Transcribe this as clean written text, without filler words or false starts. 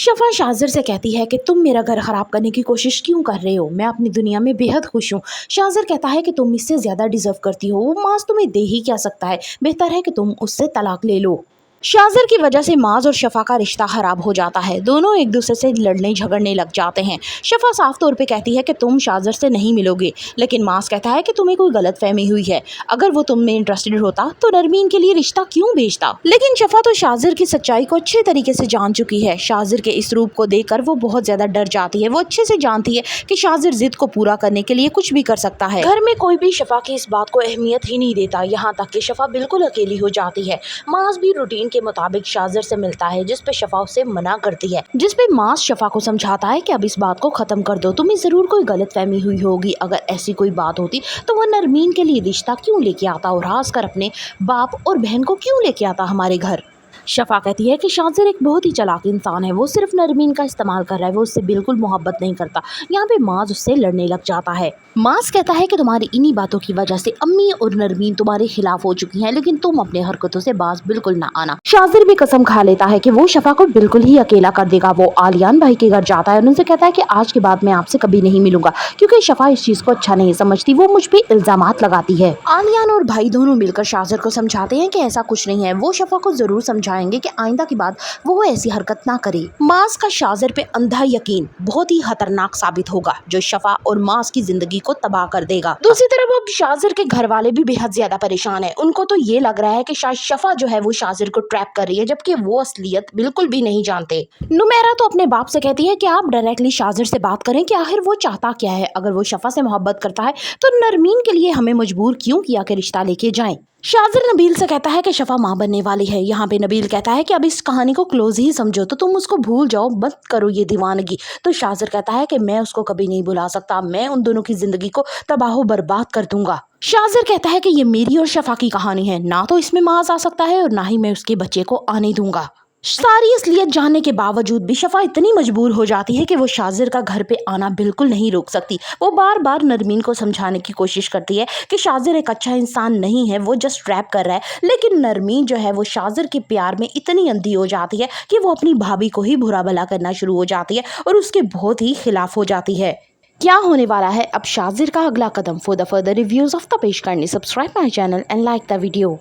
शफा शाजिर से कहती है कि तुम मेरा घर खराब करने की कोशिश क्यों कर रहे हो, मैं अपनी दुनिया में बेहद खुश हूँ। शाजिर कहता है कि तुम इससे ज्यादा डिजर्व करती हो, वो माज तुम्हें दे ही क्या सकता है, बेहतर है कि तुम उससे तलाक ले लो। शाजिर की वजह से माज और शफा का रिश्ता खराब हो जाता है, दोनों एक दूसरे से लड़ने झगड़ने लग जाते हैं। शफा साफ तौर पे कहती है कि तुम शाजिर से नहीं मिलोगे, लेकिन माज कहता है कि तुम्हें कोई गलत फहमी हुई है, अगर वो तुम में इंटरेस्टेड होता तो नरमीन के लिए रिश्ता क्यों भेजता। लेकिन शफा तो शाजिर की सच्चाई को अच्छे तरीके से जान चुकी है। शाजिर के इस रूप को देखकर वो बहुत ज्यादा डर जाती है। वो अच्छे से जानती है कि शाजिर जिद को पूरा करने के लिए कुछ भी कर सकता है। घर में कोई भी शफा की इस बात को अहमियत ही नहीं देता, यहाँ तक कि शफा बिल्कुल अकेली हो जाती है। माज भी रूटीन के मुताबिक शाजिर से मिलता है, जिस पे शफा उसे मना करती है, जिस पे माज शफा को समझाता है कि अब इस बात को खत्म कर दो, तुम्हें जरूर कोई गलत फहमी हुई होगी, अगर ऐसी कोई बात होती तो वो नरमीन के लिए रिश्ता क्यों लेके आता और खास कर अपने बाप और बहन को क्यों लेके आता हमारे घर। शफा कहती है कि शाजिर एक बहुत ही चालाक इंसान है, वो सिर्फ नरमीन का इस्तेमाल कर रहा है, वो उससे बिल्कुल मोहब्बत नहीं करता। यहाँ पे माज उससे लड़ने लग जाता है। माज कहता है कि तुम्हारी इन्हीं बातों की वजह से अम्मी और नरमीन तुम्हारे खिलाफ हो चुकी हैं, लेकिन तुम अपने हरकतों से बाज बिल्कुल ना आना। शाजिर भी कसम खा लेता है कि वो शफा को बिल्कुल ही अकेला कर देगा। वो आलियान भाई के घर जाता है और उनसे कहता है कि आज के बाद मैं आपसे कभी नहीं मिलूंगा, क्योंकि शफा इस चीज को अच्छा नहीं समझती, वो मुझ पे इल्जामात लगाती है। आलियान और भाई दोनों मिलकर शाजिर को समझाते हैं कि ऐसा कुछ नहीं है, वो शफा को जरूर समझाएंगे कि आइंदा की बात वो ऐसी हरकत ना करे। माज का शाजिर पे अंधा यकीन बहुत ही खतरनाक साबित होगा, जो शफा और माज की जिंदगी को तबाह कर देगा। दूसरी तरफ अब शाजिर के घर वाले भी बेहद ज्यादा परेशान है। उनको तो ये लग रहा है कि शायद शफा जो है वो शाजिर को ट्रैप कर रही है, जबकि वो असलियत बिल्कुल भी नहीं जानते। नुमेरा तो अपने बाप से कहती है कि आप डायरेक्टली शाजिर से बात करें कि आखिर वो चाहता क्या है, अगर वो शफा से मोहब्बत करता है तो नरमीन के लिए हमें मजबूर क्यों किया कि रिश्ता लेके जाएं। शाजिर नबील से कहता है कि शफा माँ बनने वाली है। यहाँ पे नबील कहता है कि अब इस कहानी को क्लोज ही समझो, तो तुम उसको भूल जाओ, मत करो ये दीवानगी। तो शाजिर कहता है कि मैं उसको कभी नहीं भुला सकता, मैं उन दोनों की जिंदगी को तबाह बर्बाद कर दूंगा। शाजिर कहता है कि ये मेरी और शफा की कहानी है, ना तो इसमें माज आ सकता है और ना ही मैं उसके बच्चे को आने दूंगा। सारी असलियत जानने के बावजूद भी शफा इतनी मजबूर हो जाती है कि वो शाजिर का घर पे आना बिल्कुल नहीं रोक सकती। वो बार बार नरमीन को समझाने की कोशिश करती है कि शाजिर एक अच्छा इंसान नहीं है, वो जस्ट ट्रैप कर रहा है, लेकिन नरमीन जो है वो शाजिर के प्यार में इतनी अंधी हो जाती है कि वो अपनी भाभी को ही बुरा भला करना शुरू हो जाती है और उसके बहुत ही खिलाफ हो जाती है। क्या होने वाला है अब शाजिर का अगला कदम? For the further reviews of the पेश करने subscribe my channel and like the video.